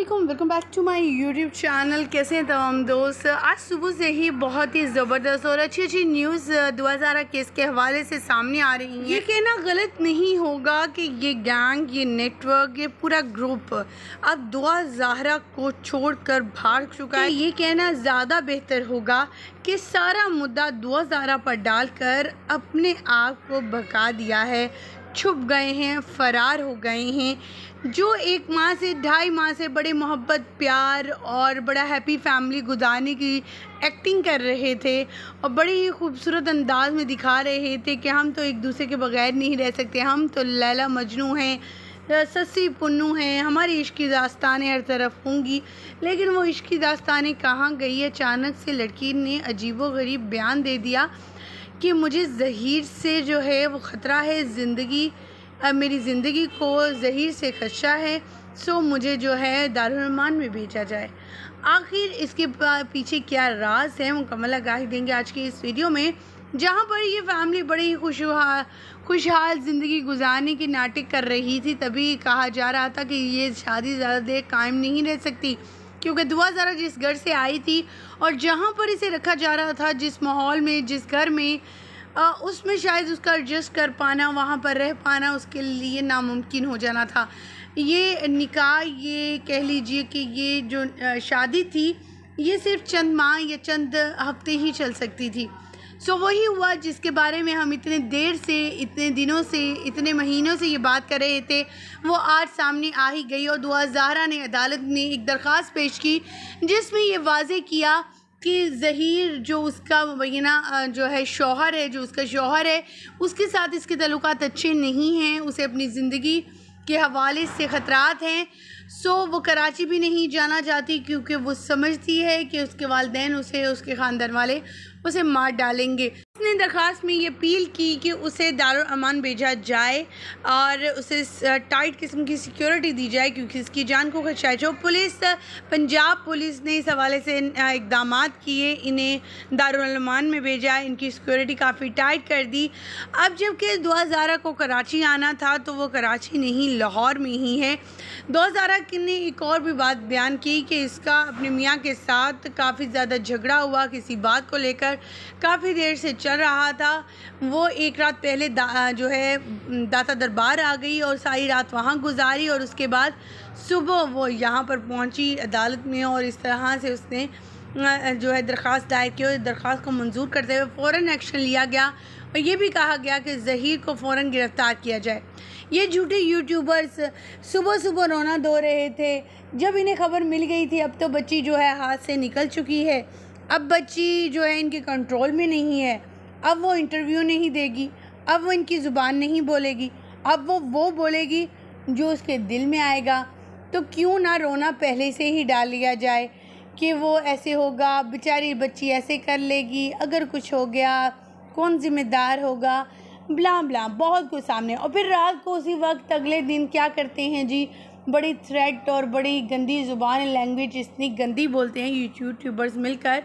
अस्सलामुअलैकुम, welcome back to my YouTube channel. कैसे हैं तमाम दोस्त। आज सुबह से ही बहुत ही ज़बरदस्त और अच्छी अच्छी न्यूज़ दुआ ज़ारा केस के हवाले से सामने आ रही हैं। ये कहना गलत नहीं होगा कि ये गैंग, ये नेटवर्क, ये पूरा ग्रुप अब दुआ ज़ारा को छोड़कर भाग चुका है। ये कहना ज़्यादा बेहतर होगा कि सारा मुद्दा दुआ ज़ारा पर डालकर अपने आप को भगा दिया है, छुप गए हैं, फ़रार हो गए हैं। जो एक माह से 2.5 माह से बड़े मोहब्बत, प्यार और बड़ा हैप्पी फैमिली गुजारने की एक्टिंग कर रहे थे और बड़े ही खूबसूरत अंदाज में दिखा रहे थे कि हम तो एक दूसरे के बगैर नहीं रह सकते, हम तो लैला मजनू हैं, सस्सी पुन्नू हैं, हमारी इश्क की दास्तानें हर तरफ होंगी। लेकिन वो इश्क की दास्तानें कहाँ गई। अचानक से लड़की ने अजीबोगरीब बयान दे दिया कि मुझे ज़हीर से जो है वो ख़तरा है, मेरी ज़िंदगी को ज़हीर से खदशा है, सो मुझे जो है दारुल-अमान में भेजा जाए। आखिर इसके पीछे क्या राज है, मुकम्मल आगाही देंगे आज की इस वीडियो में, जहाँ पर ये फैमिली बड़ी ही खुशहाल ज़िंदगी गुजारने की नाटक कर रही थी। तभी कहा जा रहा था कि ये शादी ज़्यादा देर कायम नहीं रह सकती, क्योंकि दुआ ज़ारा जिस घर से आई थी और जहाँ पर इसे रखा जा रहा था, जिस माहौल में, जिस घर में, उसमें शायद उसका एडजस्ट कर पाना, वहाँ पर रह पाना उसके लिए नामुमकिन हो जाना था। ये निकाह, ये कह लीजिए कि ये जो शादी थी, ये सिर्फ चंद माह या चंद हफ्ते ही चल सकती थी। सो वही हुआ जिसके बारे में हम इतने देर से, इतने दिनों से, इतने महीनों से ये बात कर रहे थे, वो आज सामने आ ही गई। और दुआ ज़ारा ने अदालत में एक दरख्वास्त पेश की जिसमें ये वाज़े किया कि ज़हीर जो उसका मुबैना जो है शौहर है, जो उसका शौहर है, उसके साथ इसके तल्लुकात अच्छे नहीं हैं, उसे अपनी ज़िंदगी के हवाले से ख़तरात हैं। सो वो कराची भी नहीं जाना चाहती, क्योंकि वो समझती है कि उसके वालिदैन उसे, उसके ख़ानदान वाले उसे मार डालेंगे। उसने दरख्वास्त में ये अपील की कि उसे दारुल अमान भेजा जाए और उसे टाइट किस्म की सिक्योरिटी दी जाए, क्योंकि इसकी जान को खदशा है। जो पुलिस, पंजाब पुलिस ने इस हवाले से इक़दामात किए, इन्हें दारुल अमान में भेजा, इनकी सिक्योरिटी काफ़ी टाइट कर दी। अब जबकि दुआ ज़ारा को कराची आना था तो वो कराची नहीं, लाहौर में ही है। दुआ ज़ारा ने एक और भी बात बयान की कि इसका अपने मियाँ के साथ काफ़ी ज़्यादा झगड़ा हुआ, किसी बात को लेकर काफ़ी देर से चल रहा था। वो एक रात पहले जो है दाता दरबार आ गई और सारी रात वहाँ गुजारी, और उसके बाद सुबह वो यहाँ पर पहुँची अदालत में, और इस तरह से उसने जो है दरख्वास्त दायर की और दरख्वास्त को मंजूर करते हुए फ़ौरन एक्शन लिया गया और ये भी कहा गया कि ज़हीर को फ़ौरन गिरफ़्तार किया जाए। ये झूठे यूट्यूबर्स सुबह सुबह रोना धो रहे थे जब इन्हें खबर मिल गई थी। अब तो बच्ची जो है हाथ से निकल चुकी है, अब बच्ची जो है इनके कंट्रोल में नहीं है, अब वो इंटरव्यू नहीं देगी, अब वो इनकी ज़ुबान नहीं बोलेगी, अब वो बोलेगी जो उसके दिल में आएगा। तो क्यों ना रोना पहले से ही डाल लिया जाए कि वो ऐसे होगा, बेचारी बच्ची ऐसे कर लेगी, अगर कुछ हो गया कौन ज़िम्मेदार होगा, ब्ला ब्ला बहुत कुछ सामने। और फिर रात को उसी वक्त अगले दिन क्या करते हैं जी, बड़ी थ्रेट और बड़ी गंदी ज़ुबान, लैंग्वेज इतनी गंदी बोलते हैं यूट्यूबर्स मिलकर।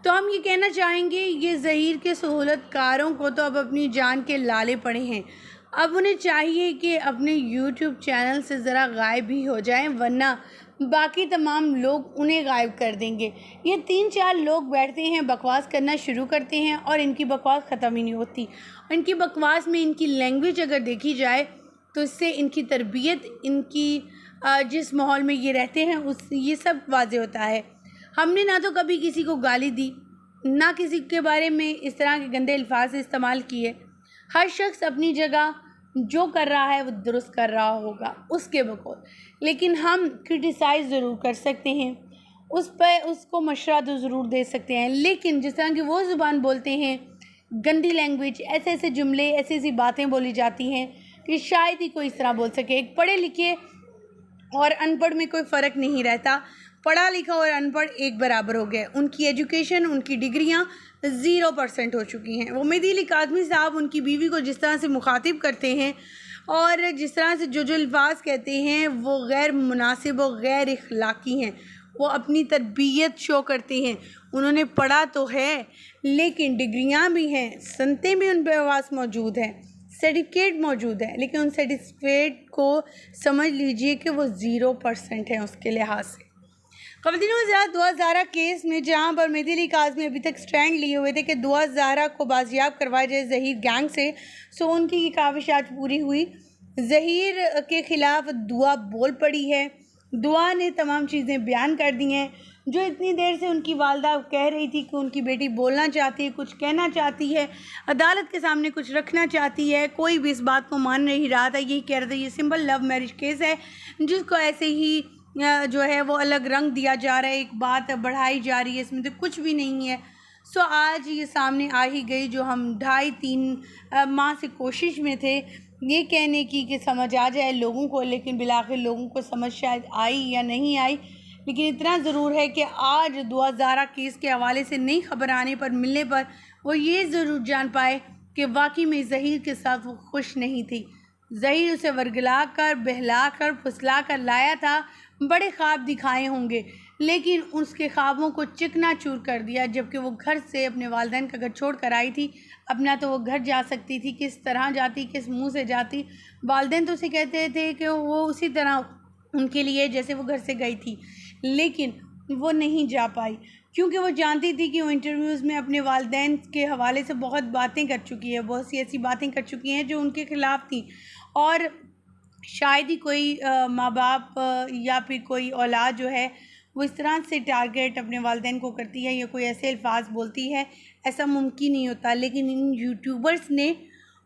तो हम ये कहना चाहेंगे, ये ज़हीर के सहूलतकारों को तो अब अपनी जान के लाले पड़े हैं। अब उन्हें चाहिए कि अपने यूट्यूब चैनल से ज़रा गायब ही हो जाएं, वरना बाकी तमाम लोग उन्हें गायब कर देंगे। ये 3-4 लोग बैठते हैं, बकवास करना शुरू करते हैं और इनकी बकवास ख़त्म ही नहीं होती। और इनकी बकवास में इनकी लैंग्वेज अगर देखी जाए तो इससे इनकी तरबियत, इनकी जिस माहौल में ये रहते हैं ये सब वाज़ेह होता है। हमने ना तो कभी किसी को गाली दी, ना किसी के बारे में इस तरह के गंदे अल्फाज इस्तेमाल किए। हर शख्स अपनी जगह जो कर रहा है वो दुरुस्त कर रहा होगा उसके बकौल, लेकिन हम क्रिटिसाइज़ ज़रूर कर सकते हैं, उस पर उसको मशवरा तो ज़रूर दे सकते हैं। लेकिन जिस तरह की वो ज़ुबान बोलते हैं, गंदी लैंग्वेज, ऐसे ऐसे जुमले, ऐसी ऐसी बातें बोली जाती हैं कि शायद ही कोई इस तरह बोल सके। एक पढ़े लिखे और अनपढ़ में कोई फ़र्क नहीं रहता, पढ़ा लिखा और अनपढ़ एक बराबर हो गए। उनकी एजुकेशन, उनकी डिग्रियां 0% हो चुकी हैं। वो मेहदी अली काज़मी साहब उनकी बीवी को जिस तरह से मुखातिब करते हैं और जिस तरह से जो अल्फाज कहते हैं वो गैर मुनासिब और गैर इखलाकी हैं। वो अपनी तरबियत शो करते हैं। उन्होंने पढ़ा तो है लेकिन डिग्रियां भी हैं, सनतें भी उन पर पास मौजूद हैं, सर्टिफिकेट मौजूद है, लेकिन उन सर्टिफिकेट को समझ लीजिए कि वो 0% है उसके लिहाज से। ख़वातीन व हज़रात, दुआ ज़ारा केस में जहाँ पर मेहदी अली काज़मी अभी तक स्टैंड लिए हुए थे कि दुआ ज़ारा को बाजियाब करवाया जाए ज़हीर गैंग से, सो उनकी ये काविश आज पूरी हुई। ज़हीर के ख़िलाफ़ दुआ बोल पड़ी है। दुआ ने तमाम चीज़ें बयान कर दी हैं जो इतनी देर से उनकी वालदा कह रही थी कि उनकी बेटी बोलना चाहती है, कुछ कहना चाहती है, अदालत के सामने कुछ रखना चाहती है। कोई भी इस बात को मान नहीं रहा था, यही कह रहा था ये सिंपल लव मैरिज केस है जिसको ऐसे ही जो है वो अलग रंग दिया जा रहा है, एक बात बढ़ाई जा रही है, इसमें तो कुछ भी नहीं है। सो आज ये सामने आ ही गई जो हम 2.5-3 माह से कोशिश में थे ये कहने की कि समझ आ जाए लोगों को, लेकिन बिलाखिर लोगों को समझ शायद आई या नहीं आई। लेकिन इतना ज़रूर है कि आज दुआ ज़ारा केस के हवाले से नई खबर आने पर मिलने पर वो ये ज़रूर जान पाए कि वाकई में ज़हीर के साथ वो खुश नहीं थी। ज़हीर उसे वर्गला कर, बहला कर, फुसला कर लाया था, बड़े ख्वाब दिखाए होंगे, लेकिन उसके ख्वाबों को चिकना चूर कर दिया। जबकि वो घर से अपने वालिदैन का घर छोड़ कर आई थी, अपना तो वो घर जा सकती थी, किस तरह जाती, किस मुंह से जाती। वालिदैन तो उसे कहते थे कि वो उसी तरह उनके लिए जैसे वो घर से गई थी, लेकिन वो नहीं जा पाई क्योंकि वो जानती थी कि वो इंटरव्यूज़ में अपने वालिदैन के हवाले से बहुत बातें कर चुकी है, बहुत सी ऐसी बातें कर चुकी हैं जो उनके ख़िलाफ़ थी। और शायद ही कोई माँ बाप या फिर कोई औलाद जो है वो इस तरह से टारगेट अपने वालिदैन को करती है या कोई ऐसे अल्फाज बोलती है, ऐसा मुमकिन नहीं होता। लेकिन इन यूट्यूबर्स ने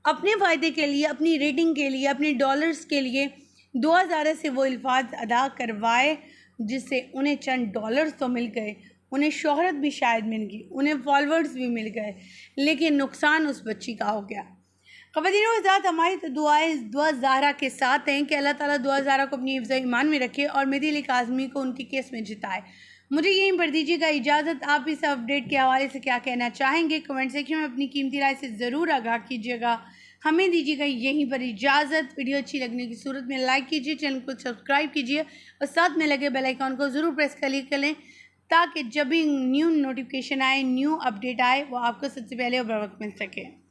अपने फ़ायदे के लिए, अपनी रेटिंग के लिए, अपने डॉलर्स के लिए दुआ ज़ारा से वो अल्फाज अदा करवाए जिससे उन्हें चंद डॉलर्स तो मिल गए, उन्हें शोहरत भी शायद मिल गई, उन्हें फॉलोअर्स भी मिल गए, लेकिन नुकसान उस बच्ची का हो गया। ख़वातीन व हज़रात, हमारी तो दुआएं दुआ ज़ारा के साथ हैं कि अल्लाह ताला दुआ ज़ारा को अपनी हिफ्ज़ ईमान में रखे और मेहदी अली काज़मी को उनके केस में जिताए। मुझे यहीं पर दीजिएगा इजाज़त। आप इस अपडेट के हवाले से क्या कहना चाहेंगे कमेंट सेक्शन में अपनी कीमती राय से ज़रूर आगाह कीजिएगा। हमें दीजिएगा यहीं पर इजाज़त। वीडियो अच्छी लगने की सूरत में लाइक कीजिए, चैनल को सब्सक्राइब कीजिए और साथ में लगे बेल आइकन को ज़रूर प्रेस कर लें ताकि जब भी न्यू नोटिफिकेशन आए, न्यू अपडेट आए, वो आपको सबसे पहले और बर वक्त मिल सके।